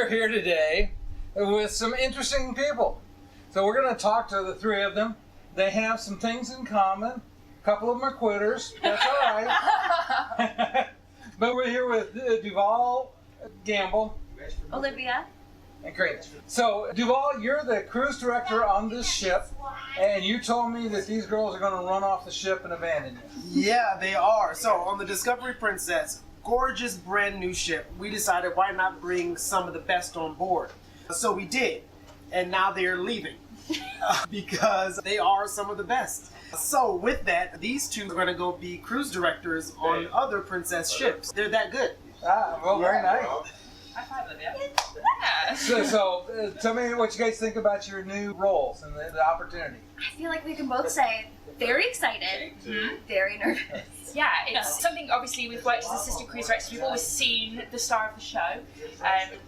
are here today with some interesting people. So we're going to talk to the three of them. They have some things in common. A couple of them are quitters. That's all right. But we're here with DuVaul Gamble. Olivia. And Corrine. So DuVaul, you're the cruise director on this ship, and you told me that these girls are going to run off the ship and abandon you. Yeah, they are. So on the Discovery Princess, gorgeous brand new ship, we decided why not bring some of the best on board. So we did, and now they're leaving because they are some of the best. So with that, these two are going to go be cruise directors on other princess ships. They're that good. Ah, well, very nice. High five, Olivia. Yeah. So tell me what you guys think about your new roles and the opportunity. I feel like we can both say very excited, very nervous. Yeah, it's something, obviously, we've worked as assistant cruise directors, we've always seen the star of the show.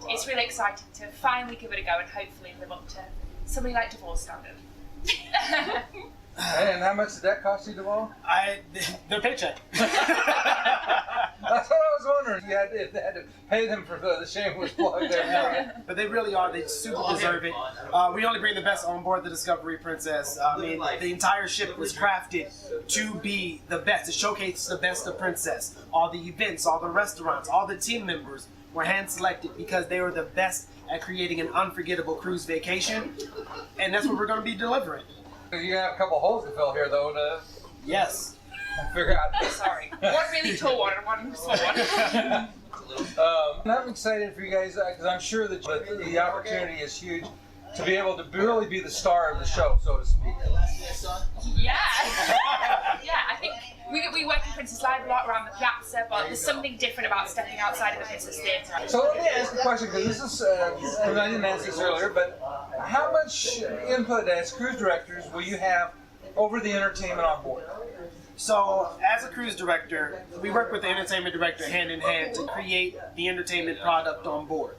It's really exciting to finally give it a go and hopefully live up to somebody like DuVaul standard. And how much did that cost you, DuVaul? Their paycheck. That's what I was wondering. You had to pay them for the shameless plug there. But they really are. They super deserve it. We only bring the best on board the Discovery Princess. I mean, the entire ship was crafted to be the best, to showcase the best of Princess. All the events, all the restaurants, all the team members were hand-selected because they were the best at creating an unforgettable cruise vacation. And that's what we're going to be delivering. You have a couple holes to fill here, though, to Yes. figure out. Sorry. One really tall one and one small one. I'm excited for you guys because I'm sure that the opportunity is huge to be able to really be the star of the show, so to speak. Yeah. Yeah, I think we work in Princess Live a lot around the piazza, but there's something different about stepping outside of the Princess Theatre. So let me ask a question, because this is, and I didn't ask this earlier, but how much input as cruise directors will you have over the entertainment on board? So, as a cruise director, we work with the entertainment director hand in hand to create the entertainment product on board.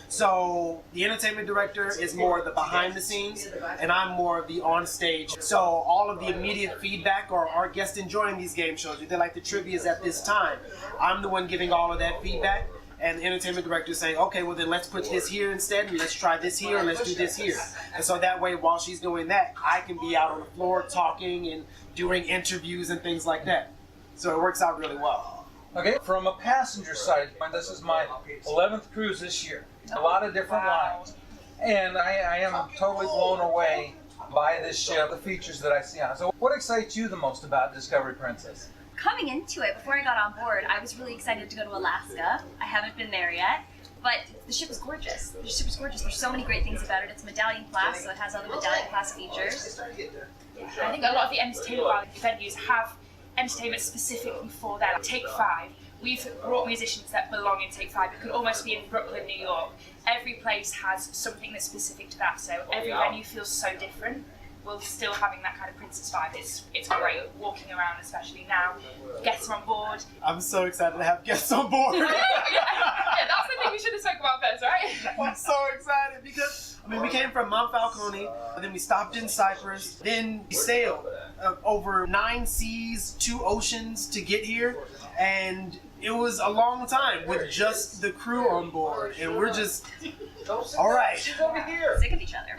So, the entertainment director is more the behind the scenes, and I'm more of the on stage. So, all of the immediate feedback, or our guests enjoying these game shows, they like the trivias at this time, I'm the one giving all of that feedback. And the entertainment director is saying, okay, well then let's put this here instead, and let's try this here, and let's do this here. And so that way, while she's doing that, I can be out on the floor talking and doing interviews and things like that. So it works out really well. Okay, from a passenger side, this is my 11th cruise this year. A lot of different lines. And I am totally blown away by this ship, the features that I see on it. So what excites you the most about Discovery Princess? Coming into it, before I got on board, I was really excited to go to Alaska. I haven't been there yet, but the ship is gorgeous. The ship is gorgeous. There's so many great things about it. It's medallion class, so it has other medallion class features. I think a lot of the entertainment venues have entertainment specifically for that. Take 5. We've brought musicians that belong in Take 5. It could almost be in Brooklyn, New York. Every place has something that's specific to that, so every venue feels so different. We're still having that kind of princess vibe. It's great walking around, especially now. Guests are on board. I'm so excited to have guests on board. Yeah, that's the thing we should have spoken about first, right? I'm so excited because, we came from Mount Falcone, then we stopped in Cyprus, then we sailed over 9 seas, 2 oceans to get here, and it was a long time with just the crew on board, and we're just, all right. Over here. Sick of each other.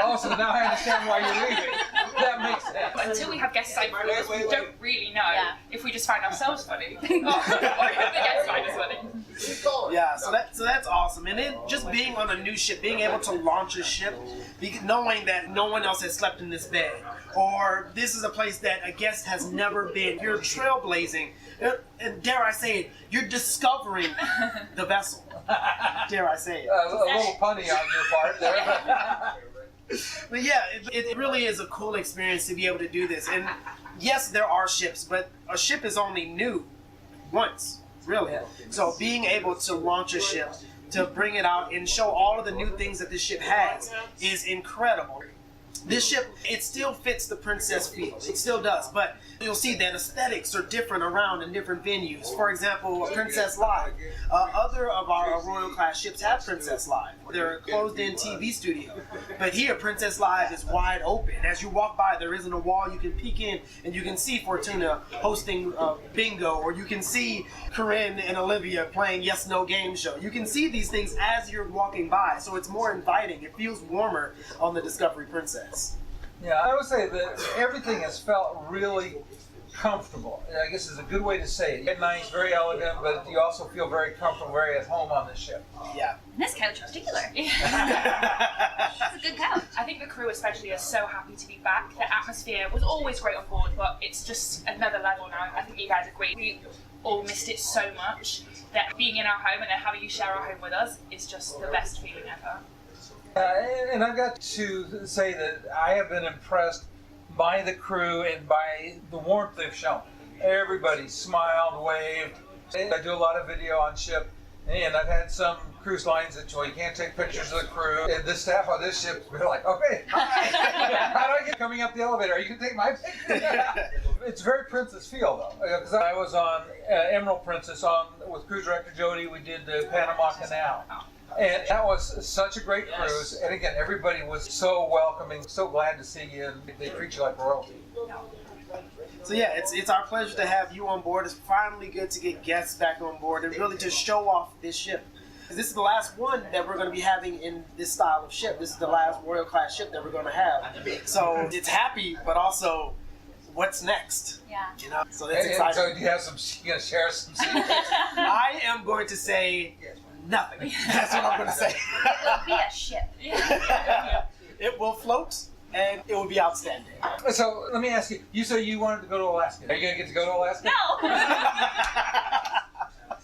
Oh, so now I understand why you're leaving. That makes sense. Until we have guests like us, we don't really know if we just find ourselves funny or if the guests find us funny. Yeah, so that's awesome. And then just being on a new ship, being able to launch a ship, knowing that no one else has slept in this bed, or this is a place that a guest has never been. You're trailblazing, and dare I say it, you're discovering the vessel. Dare I say it. A little punny on your part there. But yeah, it really is a cool experience to be able to do this. And yes, there are ships, but a ship is only new once, really. So being able to launch a ship, to bring it out and show all of the new things that this ship has is incredible. This ship, it still fits the princess feel. It still does, but you'll see that aesthetics are different around in different venues. For example, Princess Live. Other of our Royal class ships have Princess Live. They're a closed-in TV studio. But here, Princess Live is wide open. As you walk by, there isn't a wall. You can peek in and you can see Fortuna hosting bingo, or you can see Corrine and Olivia playing yes-no game show. You can see these things as you're walking by, so it's more inviting. It feels warmer on the Discovery Princess. Yeah, I would say that everything has felt really comfortable. I guess is a good way to say it. It's nice, very elegant, but you also feel very comfortable, very at home on this ship. Yeah. And this couch in particular. It's a good couch. I think the crew especially are so happy to be back. The atmosphere was always great on board, but it's just another level now. I think you guys agree. We all missed it so much that being in our home and then having you share our home with us is just the best feeling ever. And I've got to say that I have been impressed by the crew and by the warmth they've shown. Everybody smiled, waved. I do a lot of video on ship, and I've had some cruise lines that you can't take pictures of the crew. And the staff on this ship, they're like, okay, hi. How do I get coming up the elevator? Are you gonna take my picture? It's very Princess feel though, because I was on Emerald Princess with Cruise Director Jody. We did the Panama Canal. And that was such a great cruise. And again, everybody was so welcoming, so glad to see you, and they treat you like royalty. So yeah, it's our pleasure to have you on board. It's finally good to get guests back on board and really to show off this ship. This is the last one that we're going to be having in this style of ship. This is the last Royal class ship that we're going to have. So it's happy, but also, what's next? Yeah. You know, so that's And exciting. so do you have some? You gonna share some secrets? I am going to say nothing. That's what I'm going to say. It will be a ship. It will float, and it will be outstanding. So let me ask you. You say you wanted to go to Alaska. Are you gonna get to go to Alaska? No.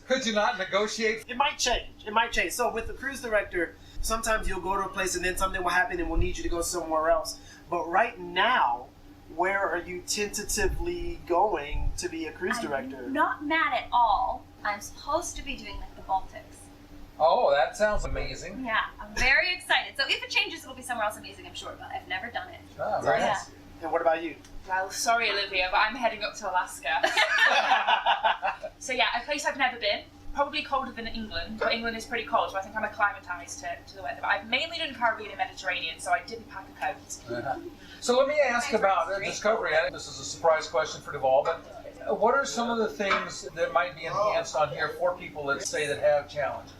Could you not negotiate? It might change. It might change. So with the cruise director, sometimes you'll go to a place and then something will happen and we'll need you to go somewhere else. But right now, where are you tentatively going to be a cruise director? I'm not mad at all. I'm supposed to be doing like the Baltics. Oh, that sounds amazing. Yeah, I'm very excited. So if it changes, it'll be somewhere else amazing, I'm sure, but I've never done it. Oh, very Yeah. nice. And what about you? Well, sorry Olivia, but I'm heading up to Alaska. So yeah, a place I've never been. Probably colder than England, but England is pretty cold, so I think I'm acclimatized to the weather. But I've mainly done Caribbean and Mediterranean, so I didn't pack a coat. Uh-huh. So let me ask about Discovery. This is a surprise question for DuVaul, but what are some of the things that might be enhanced on here for people that say that have challenges?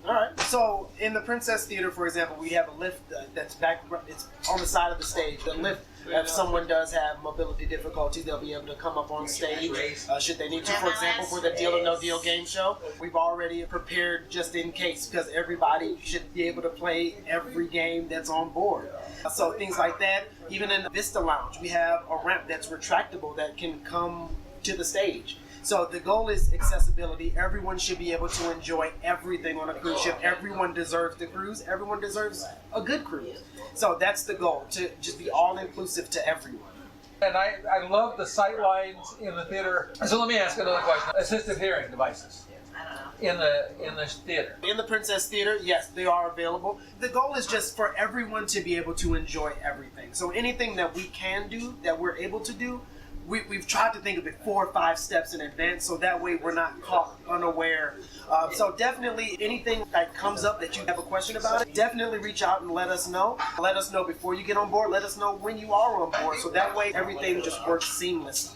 All right. So in the Princess Theater, for example, we have a lift that's back. It's on the side of the stage. The lift, if someone does have mobility difficulties, they'll be able to come up on stage should they need to. For example, for the Deal or No Deal game show, we've already prepared just in case because everybody should be able to play every game that's on board. So things like that. Even in the Vista Lounge, we have a ramp that's retractable that can come to the stage. So the goal is accessibility. Everyone should be able to enjoy everything on a cruise ship. Everyone deserves the cruise. Everyone deserves a good cruise. So that's the goal, to just be all-inclusive to everyone. And I love the sight lines in the theater. So let me ask another question. Assistive hearing devices in the theater. In the Princess Theater, yes, they are available. The goal is just for everyone to be able to enjoy everything. So anything that we can do, that we're able to do, we've tried to think of it 4 or 5 steps in advance, so that way we're not caught unaware. So definitely anything that comes up that you have a question about it, definitely reach out and let us know. Let us know before you get on board. Let us know when you are on board, so that way everything just works seamlessly.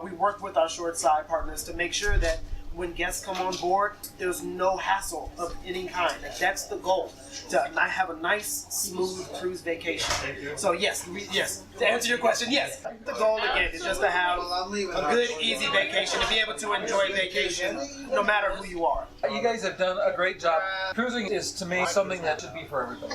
We work with our short side partners to make sure that when guests come on board, there's no hassle of any kind. That's the goal, to have a nice, smooth cruise vacation. So yes, to answer your question, yes. The goal again is just to have a good, easy vacation, to be able to enjoy vacation no matter who you are. You guys have done a great job. Cruising is, to me, something that should be for everybody.